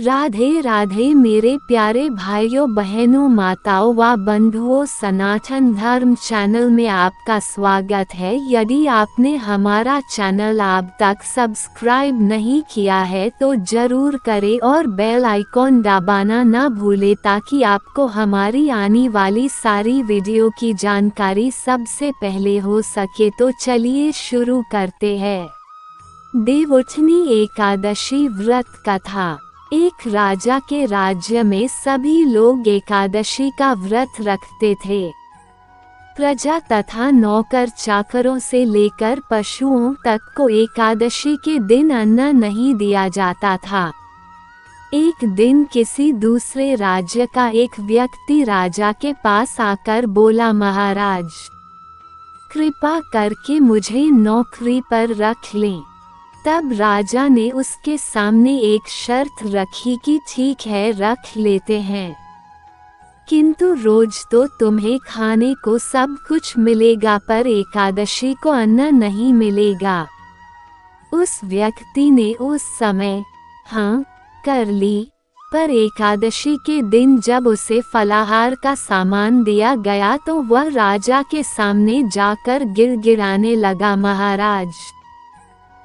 राधे राधे मेरे प्यारे भाइयों बहनों माताओं व बंधुओं, सनातन धर्म चैनल में आपका स्वागत है। यदि आपने हमारा चैनल अब तक सब्सक्राइब नहीं किया है तो जरूर करें और बेल आइकॉन दबाना न भूलें ताकि आपको हमारी आने वाली सारी वीडियो की जानकारी सबसे पहले हो सके। तो चलिए शुरू करते हैं। देवउठनी एकादशी व्रत कथा। एक राजा के राज्य में सभी लोग एकादशी का व्रत रखते थे। प्रजा तथा नौकर चाकरों से लेकर पशुओं तक को एकादशी के दिन अन्न नहीं दिया जाता था। एक दिन किसी दूसरे राज्य का एक व्यक्ति राजा के पास आकर बोला, महाराज, कृपा करके मुझे नौकरी पर रख लें। तब राजा ने उसके सामने एक शर्त रखी कि ठीक है, रख लेते हैं, किंतु रोज तो तुम्हें खाने को सब कुछ मिलेगा पर एकादशी को अन्न नहीं मिलेगा। उस व्यक्ति ने उस समय हाँ कर ली, पर एकादशी के दिन जब उसे फलाहार का सामान दिया गया तो वह राजा के सामने जाकर गिड़गिड़ाने लगा, महाराज,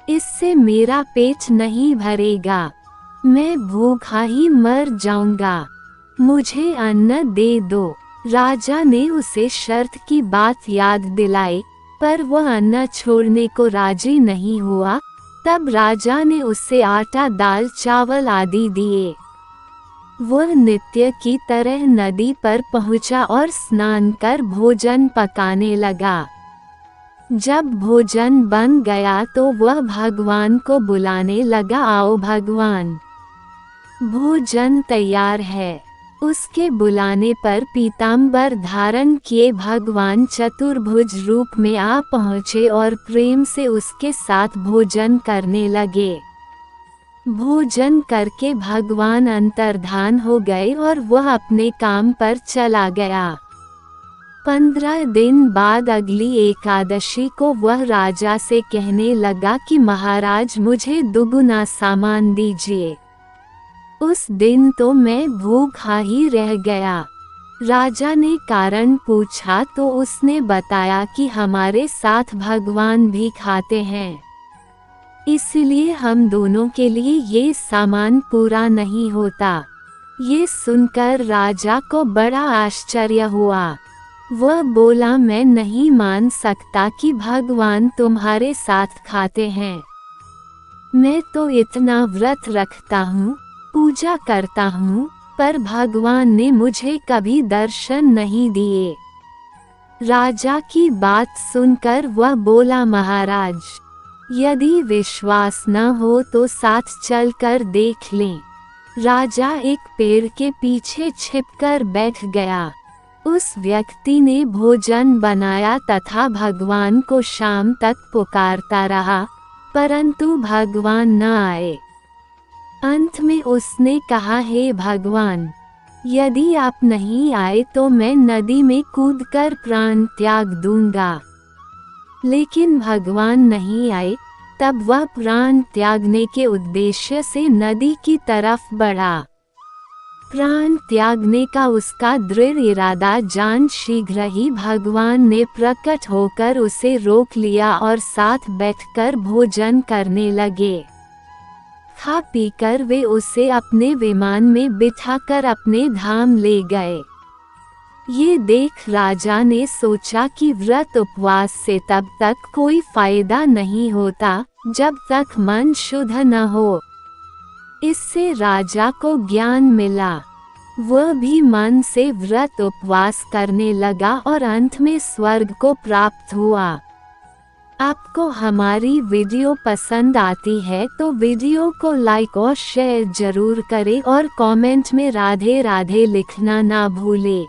इससे मेरा पेट नहीं भरेगा, मैं भूखा ही मर जाऊंगा, मुझे अन्न दे दो। राजा ने उसे शर्त की बात याद दिलाई, पर वह अन्न छोड़ने को राजी नहीं हुआ। तब राजा ने उसे आटा, दाल, चावल आदि दिए। वह नित्य की तरह नदी पर पहुंचा और स्नान कर भोजन पकाने लगा। जब भोजन बन गया तो वह भगवान को बुलाने लगा, आओ भगवान, भोजन तैयार है। उसके बुलाने पर पीताम्बर धारण किए भगवान चतुर्भुज रूप में आ पहुँचे और प्रेम से उसके साथ भोजन करने लगे। भोजन करके भगवान अंतर्धान हो गए और वह अपने काम पर चला गया। 15 दिन बाद अगली एकादशी को वह राजा से कहने लगा कि महाराज, मुझे दुगुना सामान दीजिए। उस दिन तो मैं भूखा ही रह गया। राजा ने कारण पूछा तो उसने बताया कि हमारे साथ भगवान भी खाते हैं, इसलिए हम दोनों के लिए ये सामान पूरा नहीं होता। ये सुनकर राजा को बड़ा आश्चर्य हुआ। वह बोला, मैं नहीं मान सकता कि भगवान तुम्हारे साथ खाते हैं। मैं तो इतना व्रत रखता हूँ, पूजा करता हूँ, पर भगवान ने मुझे कभी दर्शन नहीं दिए। राजा की बात सुनकर वह बोला, महाराज, यदि विश्वास न हो तो साथ चलकर देख लें। राजा एक पेड़ के पीछे छिपकर बैठ गया। उस व्यक्ति ने भोजन बनाया तथा भगवान को शाम तक पुकारता रहा, परंतु भगवान न आए। अंत में उसने कहा, हे भगवान, यदि आप नहीं आए तो मैं नदी में कूदकर प्राण त्याग दूंगा। लेकिन भगवान नहीं आए। तब वह प्राण त्यागने के उद्देश्य से नदी की तरफ बढ़ा। प्राण त्यागने का उसका दृढ़ इरादा जान शीघ्र ही भगवान ने प्रकट होकर उसे रोक लिया और साथ बैठकर भोजन करने लगे। खा पीकर वे उसे अपने विमान में बिठाकर अपने धाम ले गए। ये देख राजा ने सोचा कि व्रत उपवास से तब तक कोई फायदा नहीं होता जब तक मन शुद्ध न हो। इससे राजा को ज्ञान मिला। वह भी मन से व्रत उपवास करने लगा और अंत में स्वर्ग को प्राप्त हुआ। आपको हमारी वीडियो पसंद आती है तो वीडियो को लाइक और शेयर जरूर करें और कमेंट में राधे राधे लिखना ना भूलें।